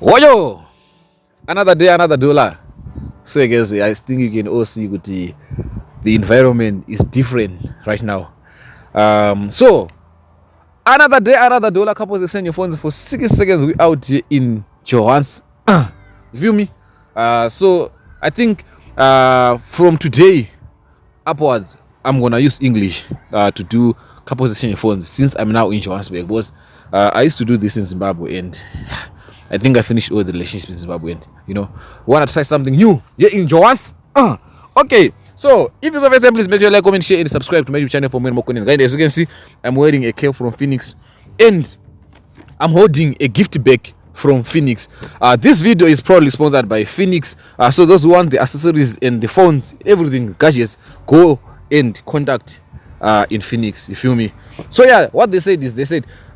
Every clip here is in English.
Oyo! Another day, another dollar. So I guess I think you can all see with the environment is different right now. So another day, another dollar. Couples they send your phones for 60 seconds. We out here in Johannesburg. You feel me? So I think from today upwards, I'm gonna use English to do couples exchange phones since I'm now in Johannesburg. Because I used to do this in Zimbabwe and I think I finished all the relationships in Zimbabwe and wanna try something new here in Johannesburg. Okay, so if it's of your please make sure you like, comment, share, and subscribe to my YouTube channel for more content. Guys, as you can see, I'm wearing a cape from Phoenix and I'm holding a gift bag from Phoenix. This video is probably sponsored by Phoenix. So those who want the accessories and the phones, everything, gadgets, go and contact in Phoenix. You feel me? So yeah, what they said is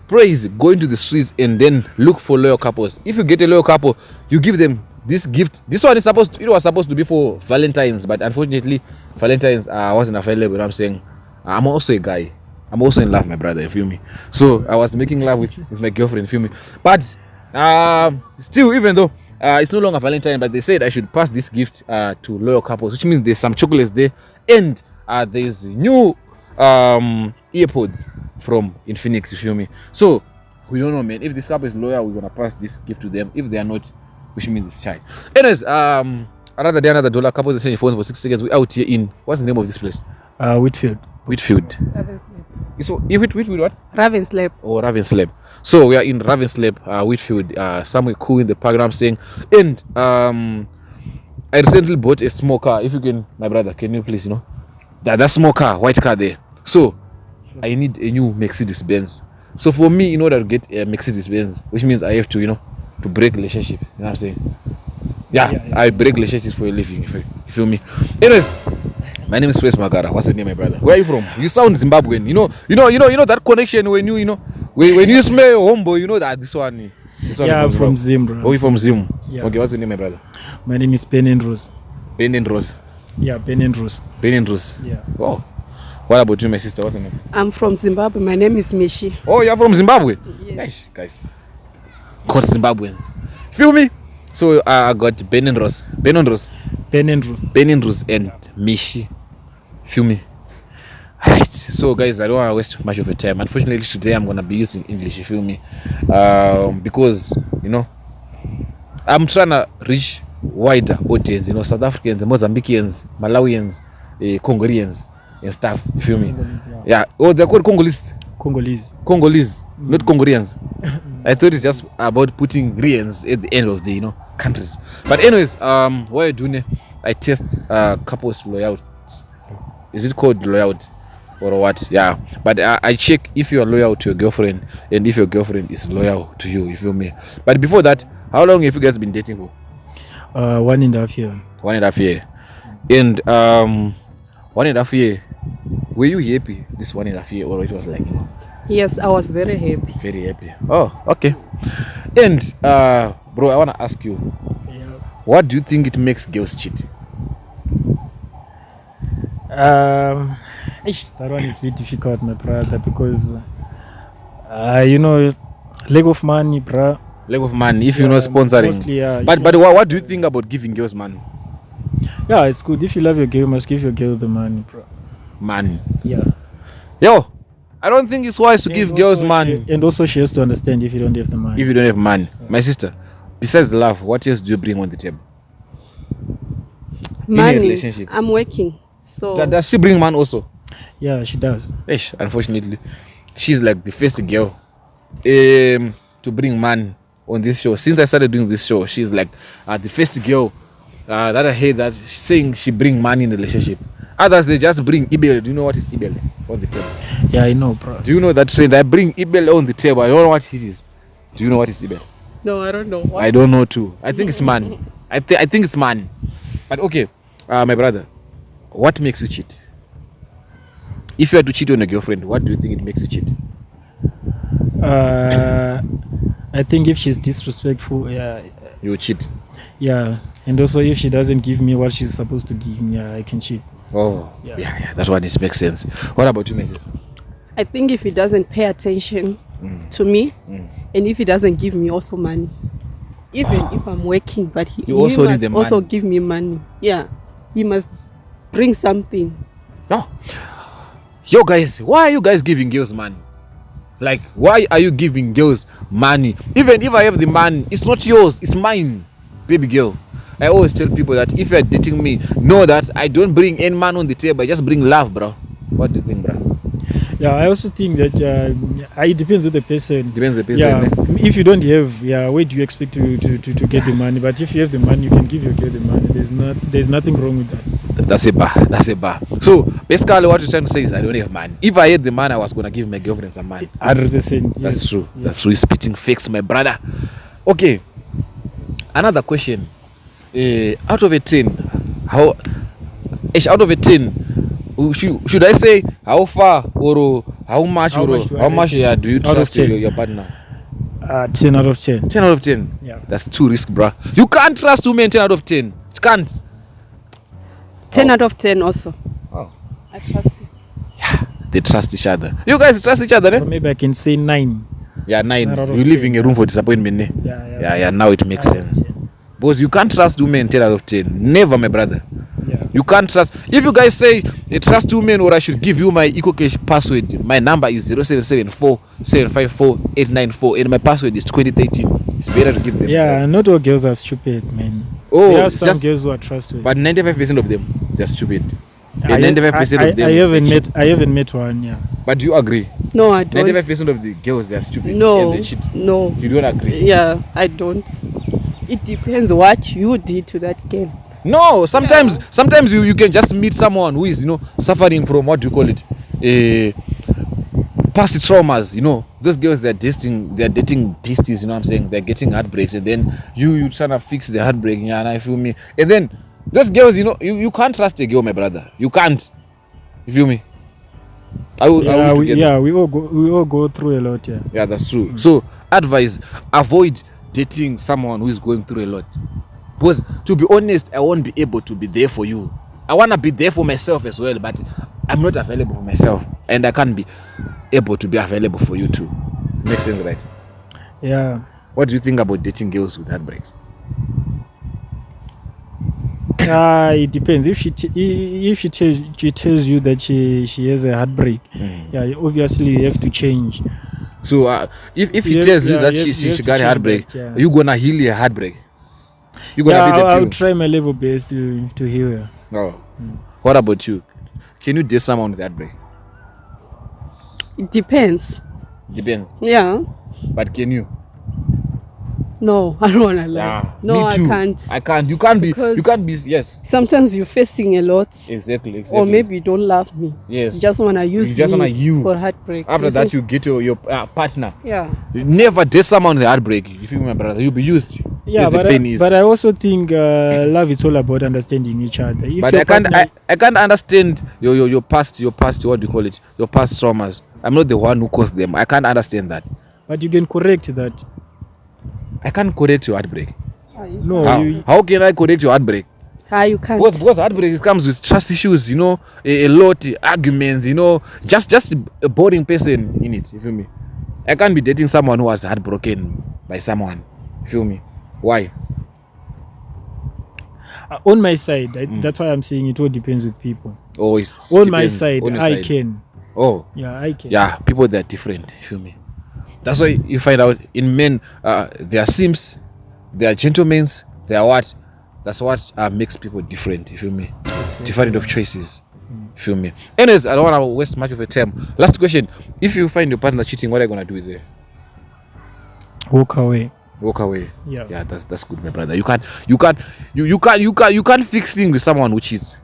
praise, go into the streets and then look for loyal couples. If you get a loyal couple, you give them this gift. This one is it was supposed to be for Valentine's, but unfortunately Valentine's wasn't available. You know what I'm saying? I'm also a guy. I'm also in love, my brother. You feel me? So I was making love with my girlfriend. You feel me? But still, even though it's no longer Valentine, but they said I should pass this gift to loyal couples, which means there's some chocolates there and there's new earpods from Infinix. You feel me? So we don't know, man. If this couple is loyal, we're gonna pass this gift to them. If they are not, which means it's child. Anyways, another day, another dollar. Couples exchange phones for 6 seconds. We out here in, what's the name of this place? Whitfield. Ravensleep. So if Whitfield what? Ravensleep. Oh, Ravensleep. So we are in Ravensleep, Whitfield, somewhere cool in the park. I'm saying, and I recently bought a small car. If you can, my brother, can you please, that small car, white car there. So I need a new Mercedes Benz. So for me, in order to get a Mercedes Benz, which means I have to, to break relationship. You know what I'm saying? Yeah. I break relationships for a living. You feel me? Anyways, my name is Praise Magara. What's your name, my brother? Where are you from? You sound Zimbabwean. You know that connection when when you smell your homeboy, you know that this one. I'm from Zim, bro. Oh, you from Zim? Yeah. Okay, what's your name, my brother? My name is Ben and Rose. Ben and Rose. Yeah, Ben and Rose. Ben and Rose. Yeah. Oh. What about you, my sister? What's your name? I'm from Zimbabwe. My name is Mishi. Oh, you're from Zimbabwe? Yes. Nice, guys. Got Zimbabweans. Feel me? So I got Ben and Rose. Ben and Rose. Ben and Rose. Ben and Rose and Mishi. Feel me? Right. So guys, I don't want to waste much of your time. Unfortunately, today I'm gonna be using English. You feel me? Because I'm trying to reach wider audience. South Africans, Mozambicans, Malawians, Congolians and stuff. You feel me? Yeah. Oh, they're called Congolese. Congolese, not Congolians. I thought it's just about putting Rians at the end of the countries. But anyways, what I do, I test couples loyalty. Is it called loyalty or what? Yeah. But I check if you are loyal to your girlfriend and if your girlfriend is loyal to you. You feel me? But before that, how long have you guys been dating for? 1.5 years. 1.5 years. And 1.5 years. Were you happy this 1.5 years or it was like? Yes, I was very happy. Very happy. Oh, okay. And bro, I wanna ask you, what do you think it makes girls cheat? That one is very difficult, my brother, because lack of money, bro. Lack of money, if you're not sponsoring. Mostly, but what do you think about giving girls money? Yeah, it's good. If you love your girl, you must give your girl the money, bro. Money. Yeah. Yo, I don't think it's wise to give girls money. And also she has to understand if you don't have the money. If you don't have money. Yeah. My sister, besides love, what else do you bring on the table? Money. In a relationship. I'm working. So does she bring money also? Yeah, she does. Unfortunately, she's like the first girl to bring money on this show. Since I started doing this show, she's like the first girl that I heard that saying she bring money in the relationship. Others, they just bring Ibel. Do you know what is Ibel on the table? Yeah, I know, bro. Do you know that saying? I bring Ibel on the table. I don't know what it is. Do you know what is Ibel? No, I don't know. What? I don't know too. I think it's money. I think it's money. But okay, my brother, what makes you cheat? If you had to cheat on a girlfriend, what do you think it makes you cheat? I think if she's disrespectful, you will cheat. Yeah, and also if she doesn't give me what she's supposed to give me, I can cheat. Oh, yeah, that's what this makes sense. What about you, my sister? I think if he doesn't pay attention to me, and if he doesn't give me also money. Even if I'm working, but he You also need must the also money. give me money. Yeah, he must bring something. No. Yo, guys, why are you guys giving girls money? Like, why are you giving girls money? Even if I have the money, it's not yours, it's mine, baby girl. I always tell people that if you're dating me, know that I don't bring any man on the table, I just bring love, bro. What do you think, bro? Yeah, I also think that it depends on the person. Depends on the person. Yeah, if you don't have, where do you expect to get the money? But if you have the money, you can give your girl the money. There's nothing wrong with that. That's a bar. So basically, what you're trying to say is I don't have money. If I had the money, I was gonna give my girlfriend some money. 100%. That's yes. true. Yeah. That's true. Spitting fakes, my brother. Okay. Another question. Out of a 10, out of a 10, should I say how far or how much How much do you Out of trust 10. your partner? 10 out of 10. 10 out of 10. Yeah. That's too risk, bro. You can't trust women 10 out of 10. You can't. 10 out of 10 also. Oh. I trust him. They trust each other. You guys trust each other, Or eh? maybe I can say 9. Yeah, 9. 9 out of You 10. live in a room for disappointment, eh? Yeah. Now it makes sense. Because you can't trust women 10 out of 10. Never, my brother. Yeah. You can't trust. If you guys say you trust women, or I should give you my EcoCash password, my number is 0774 754 894 and my password is 2013. It's better to give them. Yeah, not all girls are stupid, man. Oh, there are it's some just- girls who are trustworthy. But 95% of them, they're stupid. I- And 95% of them, I haven't they cheat. met. I haven't met one. Yeah. But do you agree? No, I don't. 95% of the girls, they're stupid. No, And they cheat. no. You don't agree? Yeah, I don't. It depends what you did to that girl. No, sometimes you can just meet someone who is, suffering from, what do you call it, past traumas. Those girls, they're dating beasties, you know what I'm saying? They're getting heartbreaks, and then you trying to fix the heartbreak, yeah, and I feel me. And then those girls, you can't trust a girl, my brother. You can't. You feel me? We all go through a lot. Yeah. Yeah, that's true. So advice: avoid dating someone who is going through a lot. Because to be honest, I won't be able to be there for you. I want to be there for myself as well, but I'm not available for myself, and I can't be able to be available for you too. Makes sense, right? Yeah. What do you think about dating girls with heartbreaks? It depends. If she tells you that she has a heartbreak, yeah, obviously you have to change. So if he You tells have- you yeah, that you have- you she have to got a change heartbreak, that, yeah. you gonna heal your heartbreak. You gonna Yeah, be the I'll pill. try my level best to heal her. Oh. What about you? Can you date someone with heartbreak? It depends. Depends. Yeah. But can you? No, I don't want to lie. No, me too. I can't. I can't. You can't be. Because- You can't be. Yes. Sometimes you're facing a lot, Exactly. or maybe you don't love me. Yes. You just want to use just me wanna you. for heartbreak. After You that, say- you get your partner. Yeah. You never date someone with heartbreak. You feel me, my brother? You'll be used. Yeah, As the but pain is. I also think love is all about understanding each other. If But your I can't. partner- I can't understand your past. Your past. What do you call it? Your past traumas. I'm not the one who caused them. I can't understand that. but you can correct that. I can't correct your heartbreak. No, How can I correct your heartbreak? You can't. Because heartbreak comes with trust issues, a lot arguments, just a boring person in it. You feel me? I can't be dating someone who was heartbroken by someone. You feel me? Why? on my side, that's why I'm saying it all depends with people. Oh, it's On my depends. side, On your I side. can. Oh, Yeah, I can. yeah. People, they're different. You feel me? That's why you find out in men, they are simps, they are gentlemen, they are what? That's what makes people different. You feel me? Different of choices. You feel me? Anyways, I don't want to waste much of your time. Last question: if you find your partner cheating, what are you gonna do with it? Walk away. Walk away. Yeah. That's good, my brother. You can't fix things with someone who cheats.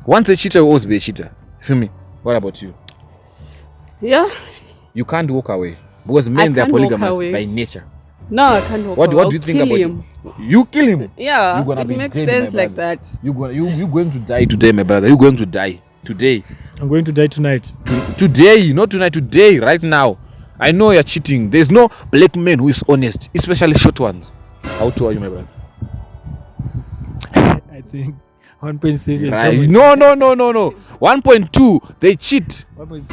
Once a cheater will always be a cheater. You feel me? What about you? Yeah. You can't walk away because men, they're can't walk polygamous away. by nature. No, I can't walk What away. do you think I'll about kill him. You kill him. Yeah, You're gonna it be makes dead, my sense like brother. that. You going to die today, my brother. You're going to die today. I'm going to die tonight. Today, not tonight. Today, right now. I know you're cheating. There's no black man who is honest, especially short ones. How tall are you, my brother? I think 1.7. Right. No. 1.2. They cheat. 1.7.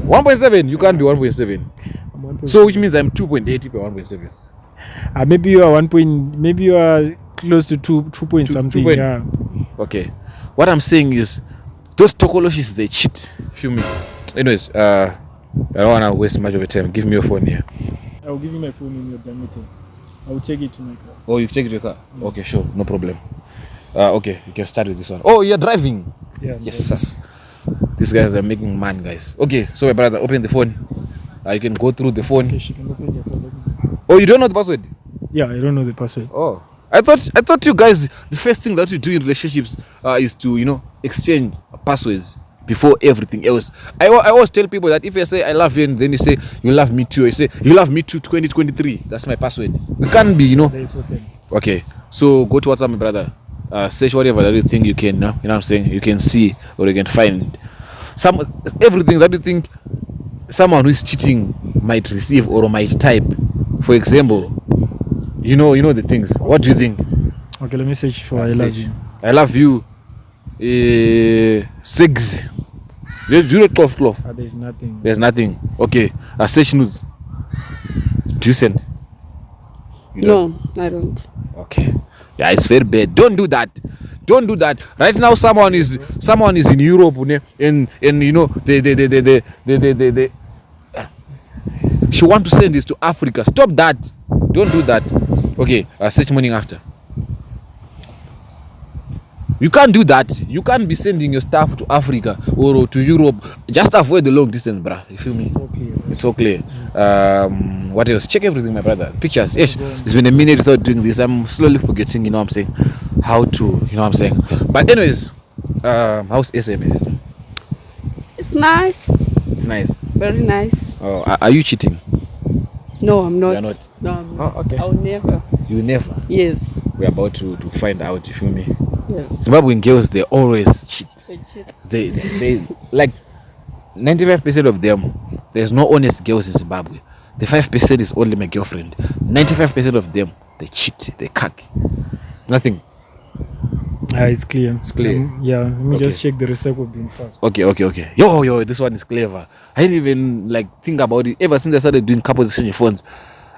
1.7. You can't be 1.7. I'm 1.7. So which means I'm 2.8 if you're 1.7. Maybe you are 1 point. Maybe you are close to two point something. point. Yeah. Okay. What I'm saying is, those Tokoloshis, they cheat. Feel me? Anyways, I don't wanna waste much of your time. Give me your phone here. I'll give you my phone when you're done with it. I'll take it to my car. Oh, you take it to your car? Okay, sure, no problem. Okay, you can start with this one. Oh, you're driving? Yeah. Yes. These guys are making man, guys. Okay, so my brother, open the phone. You can go through the phone. Okay, she can open your phone. Oh, you don't know the password? Yeah, I don't know the password. Oh, I thought you guys, the first thing that you do in relationships is to exchange passwords before everything else. I always tell people that if I say I love you and then you say you love me too, I say you love me too 2023. That's my password. It can't be, That is open. Okay, so go to WhatsApp, my brother. Search whatever that you think you can, you know what I'm saying? You can see or you can find everything that you think someone who is cheating might receive or might type. For example, you know the things. What do you think? Okay, let me search for I love you. I love you. 6. You don't close. There's nothing. There's nothing. Okay. Search nudes. Do you send? You don't? No, I don't. Okay. Yeah, it's very bad. Don't do that. Right now, someone is in Europe, and they she want to send this to Africa. Stop that. Don't do that. Okay. Search morning after. You can't do that. You can't be sending your stuff to Africa or to Europe. Just avoid the long distance, bruh. You feel me? It's so clear. What else? Check everything, my brother. Pictures. Yes, it's been a minute without doing this. I'm slowly forgetting, you know what I'm saying, how to, you know what I'm saying. But anyways, how's SMS system? It's nice. It's nice. Very nice. Oh, are you cheating? No, I'm not. You're not? No, I'm not. Oh, okay. I'll never. You never. Yes. We're about to find out. You feel me? Yes. Zimbabwean girls, they always cheat. They cheat. They like 95% of them. There's no honest girls in Zimbabwe. The 5% is only my girlfriend. 95% of them, they cheat, they cack. Nothing. It's clear. It's clear. Yeah, let me Okay. just check the recycle bin first. Okay. Yo, this one is clever. I didn't even think about it. Ever since I started doing couples exchange phones,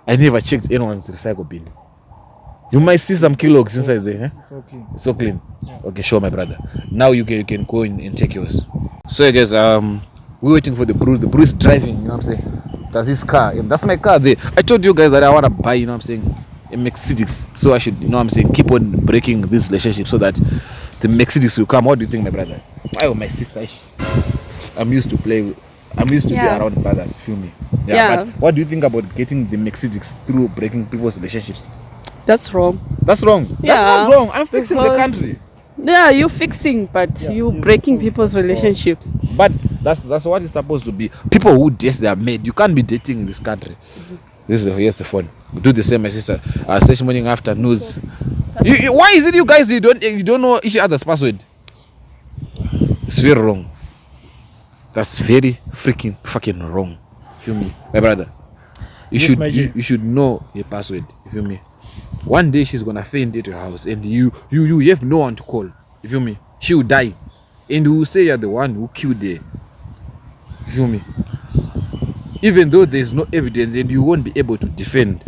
I never checked anyone's recycle bin. You might see some kilos inside there. Eh? It's so clean. It's so clean. Yeah. Okay, sure, my brother. Now you can go in and take yours. So guys, we're waiting for the Bruce. The Bruce is driving, you know what I'm saying? That's his car, and that's my car there. I told you guys that I want to buy, you know what I'm saying, a Mercedes. So I should, you know what I'm saying, keep on breaking this relationship so that the Mercedes will come. What do you think, my brother? Oh, my sister. I'm used to be around brothers, you feel me? Yeah. But what do you think about getting the Mercedes through breaking people's relationships? That's wrong. That's wrong. Yeah, That's not wrong. I'm fixing the because- country. Yeah, you fixing, but you breaking people's relationships. But that's what it's supposed to be. People who date their mate, you can't be dating in this country. Here's the phone. Do the same, my sister. Search morning after news. Why is it you guys you don't know each other's password? It's very wrong. That's very freaking fucking wrong. Feel me, my brother? You should know your password. You feel me? One day she's gonna faint at your house, and you have no one to call. You feel me? She will die, and you will say you're the one who killed her. You feel me? Even though there's no evidence, and you won't be able to defend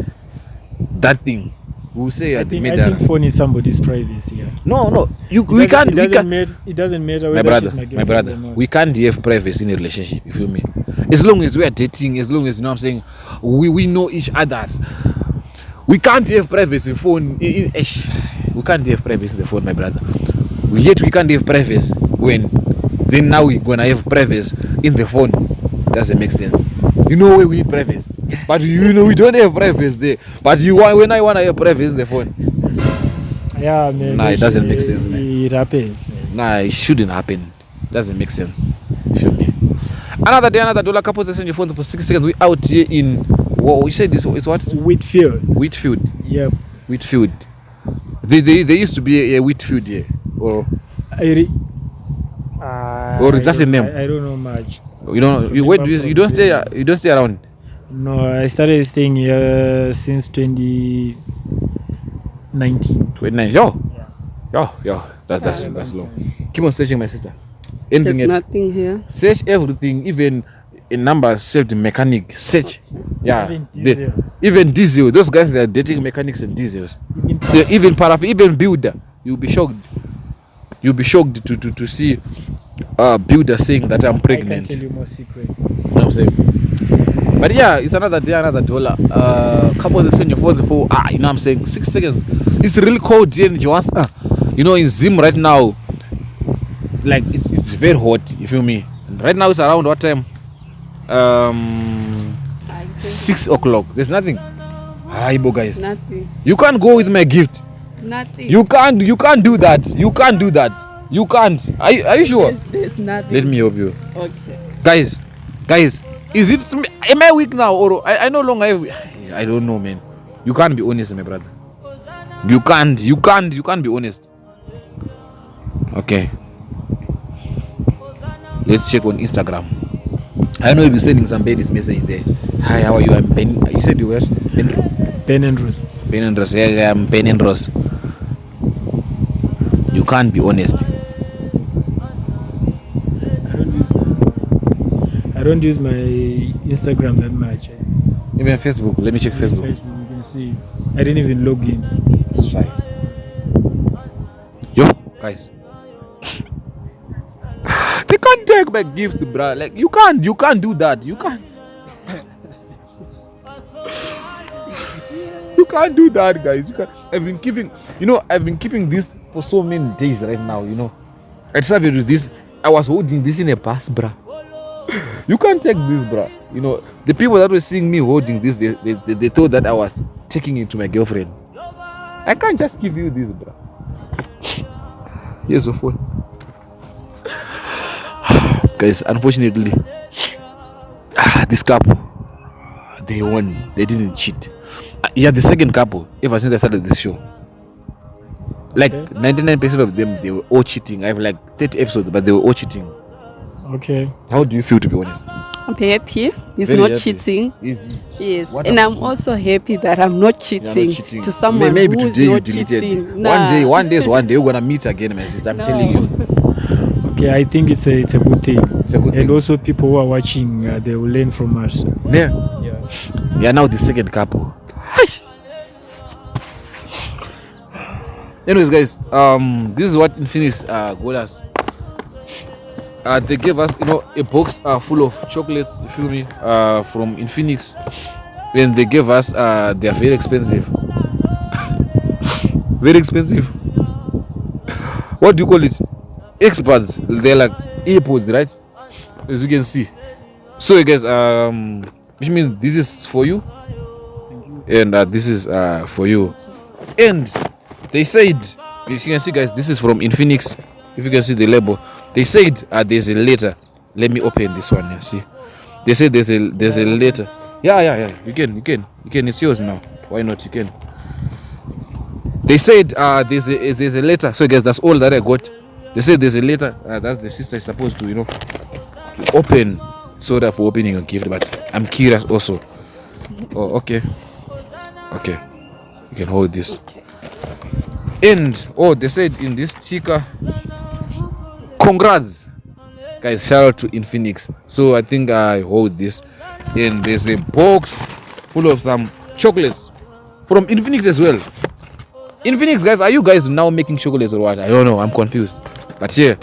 that thing, we will say you're I the think murderer. phone is somebody's privacy. Yeah. No, It doesn't matter whether she's my girlfriend my brother, or not. we can't have privacy in a relationship. You feel me? As long as we are dating, as long as, you know what I'm saying, we know each other's. We can't have privacy in phone. We can't have privacy in the phone, my brother. Yet we can't have privacy when then now we're gonna have privacy in the phone. Doesn't make sense. You know where we need privacy, but you know we don't have privacy there. But when I wanna have privacy in the phone, Yeah, man. Nah, it doesn't make sense, man. It happens, man. nah, it shouldn't happen. Doesn't make sense. Feel me? Another day, another dollar. Couples send your phone for 6 seconds. We out here in. Whoa, you said this is what? Whitfield. Wheatfield. Yep. Wheatfield. There used to be a Wheatfield here, or Or is that a name? I don't know much. you don't. You don't stay. You don't stay around. No, I started staying here since 2019. 29. Yo. That's long. Keep on searching, my sister. Anything There's else? nothing here. Search everything, even in numbers saved in mechanic. Search. Yeah. Even diesel. Even diesel. Those guys that are dating mechanics and diesels. Even Even builder. You'll be shocked. You'll be shocked to see builder saying that I'm I can pregnant. tell you more secrets. You know what I'm saying? But yeah, it's another day, another dollar. Couples send your phones for you know what I'm saying, 6 seconds. It's really cold here in Johannesburg. You know, in Zim right now, like it's very hot. You feel me? And right now it's around what time? 6 o'clock. There's nothing. Ibo guys. Nothing. You can't go with my gift. Nothing. You can't do that. You can't do that. You can't. Are you sure? There's nothing. Let me help you. Okay. Guys, is it am I weak now or I no longer I don't know, man. You can't be honest, my brother. You can't be honest. Okay. Let's check on Instagram. I know you'll be sending some ladies message there. Hi, how are you? I'm Ben. You said you were Ben and Rose. Ben and Rose. Yeah, I'm Ben and Rose. You can't be honest. I don't use my Instagram that much. Even Facebook. Let me check Facebook. Facebook, you can see it. I didn't even log in. Let's try. Yo, guys. They can't take back gifts, bruh. Like you can't do that. You can't. You can't do that, guys. You can't. I've been keeping this for so many days right now. You know, I started with this. I was holding this in a bus, bruh. You can't take this, bruh. You know, the people that were seeing me holding this, they thought that I was taking it to my girlfriend. I can't just give you this, bruh. Here's your phone. Guys, unfortunately, this couple, they won. They didn't cheat. Yeah, the second couple, ever since I started this show, like 99% of them, they were all cheating. I have like 30 episodes, but they were all cheating. Okay. How do you feel, to be honest? I'm happy. He's Very not happy. cheating. Yes. What And happened? I'm also happy that I'm not cheating, cheating. to someone Maybe who's today you not deleted. cheating. One day you're gonna meet again, my sister. I'm No. telling you. Okay, I think it's a good thing. It's a good And thing. also people who are watching, they will learn from us. Yeah. Yeah. Yeah, now the second couple. Anyways, guys, this is what Infinix got us. They gave us, a box full of chocolates. You feel me? From Infinix, and they gave us. They are very expensive. Very expensive. What do you call it? Experts. They're like earpods, right? As you can see. So, guys, which means this is for you, and this is for you. And they said, as you can see, guys, this is from Infinix. If you can see the label, they said there's a letter. Let me open this one and see. They said there's a letter. Yeah. You can. It's yours now. Why not? You can. They said there's a letter. So, guys, that's all that I got. They said there's a letter that the sister is supposed to, to open, so that for opening a gift. But I'm curious also. Oh, okay. You can hold this. And they said in this sticker, congrats, guys. Shout out to Infinix. So I think I hold this, and there's a box full of some chocolates from Infinix as well. Infinix, guys, are you guys now making chocolates or what? I don't know. I'm confused. But here,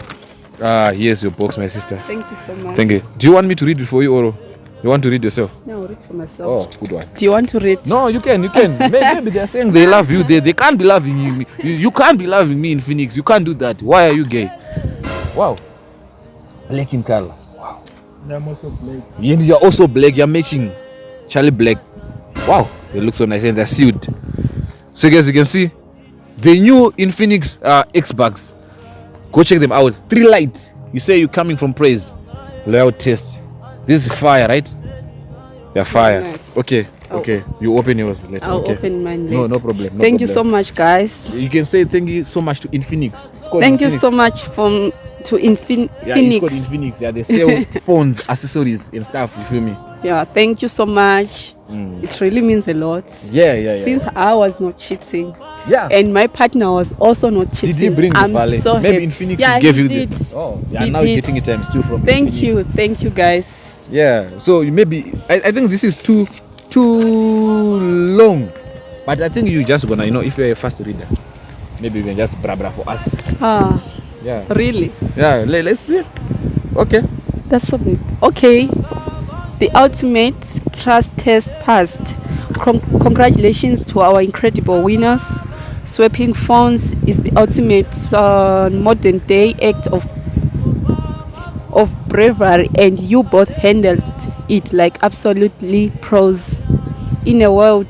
here's your box, my sister. Thank you so much. Thank you. Do you want me to read it for you, or you want to read yourself? No, I'll read for myself. Oh, good one. Do you want to read? No, you can. Maybe they're saying they love you. They can't be loving you. You can't be loving me in Phoenix. You can't do that. Why are you gay? Wow. Black in color. Wow. And I'm also black. You're also black. You're matching Charlie Black. Wow. They look so nice and they're sealed. So, guys, you can see the new Infinix X-Bugs. Go check them out. 3 light. You say you're coming from Praise. Loyal test. This is fire, right? They're fire. Nice. Okay. You open yours later. I'll Okay. open mine later. No problem. Thank you so much, guys. You can say thank you so much to Infinix. It's called Thank you Infinix. so much to Yeah, it's called Infinix. Infinix. Yeah, they sell phones, accessories, and stuff. You feel me? Yeah, thank you so much. It really means a lot. Yeah. Since I was not cheating, Yeah. and my partner was also not cheating. Did he bring I'm the valet? so Maybe happy. Infinix Yeah, gave he you did. the. Oh, yeah. He Now did. you're getting it times 2 from. Thank Infinix. you, guys. Yeah. So you maybe I think this is two too long. But I think you just gonna, if you're a fast reader, maybe you can just bra for us. Ah, Yeah. really? Yeah, let's see. Okay. That's so big. Okay. The ultimate trust test passed. Congratulations to our incredible winners. Swapping phones is the ultimate modern day act of bravery, and you both handled it like absolutely pros. In a world,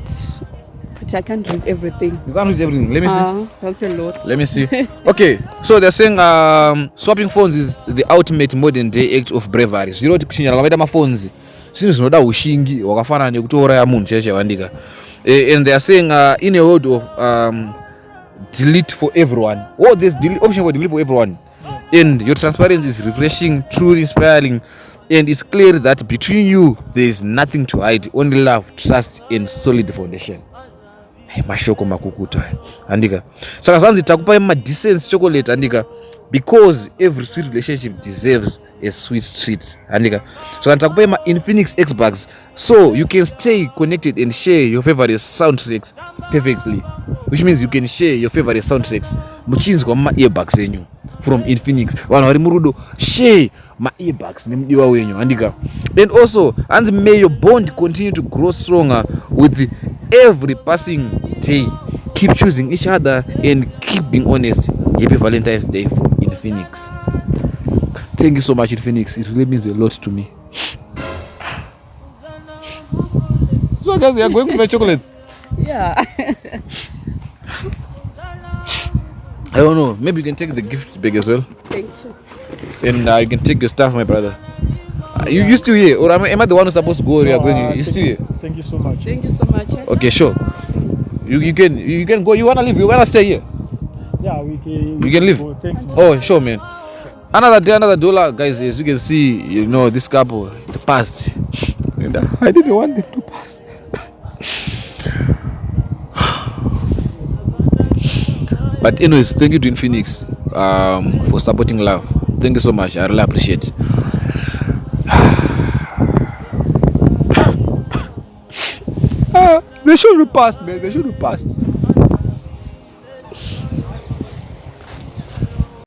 but I can't read everything. You can't read everything. Let me see. That's a lot. Let me see. Okay, so they're saying swapping phones is the ultimate modern day act of bravery. Zviro kuti kuchinyana kwakaita maphones zvinhu zvinoda ushingi hwakafanana nekutouraya munhu chaiye chavandika. And they are saying in a world of delete for everyone. Oh, there's option for delete for everyone. And your transparency is refreshing, truly inspiring, and it's clear that between you there is nothing to hide, only love, trust, and solid foundation. Mashoko makukuta andika saka zvanzi takupai madecent chocolate andika, because every sweet relationship deserves a sweet treat andika. So takupai ma Infinix Xbuds so you can stay connected and share your favorite soundtracks perfectly, which means you can share your favorite soundtracks muchinzwa ma earbuds enyu from Infinix. Vanhu vari murudo, share ma earbuds nemudiwa wenyu andika. And also, and may your bond continue to grow stronger with every passing day. Keep choosing each other and keep being honest. Happy Valentine's Day from Infinix. Thank you so much, Infinix. It really means a lot to me. So guys, we are going with my chocolates. Yeah. I don't know, maybe you can take the gift bag as well. Thank you. And you can take your stuff, my brother. You still here? Or am I the one who's supposed to go? Or you are going? You still here? Thank you so much. Thank you so much. Okay, sure. You can go. You wanna leave? You wanna stay here? Yeah, we can. You can leave. Go. Thanks, man. Oh, sure, man. Another day, another dollar, guys. As you can see, this couple, the past. And I didn't want them to pass. But anyways, thank you to Infinix for supporting love. Thank you so much. I really appreciate it. They should be passed, man. They should be passed.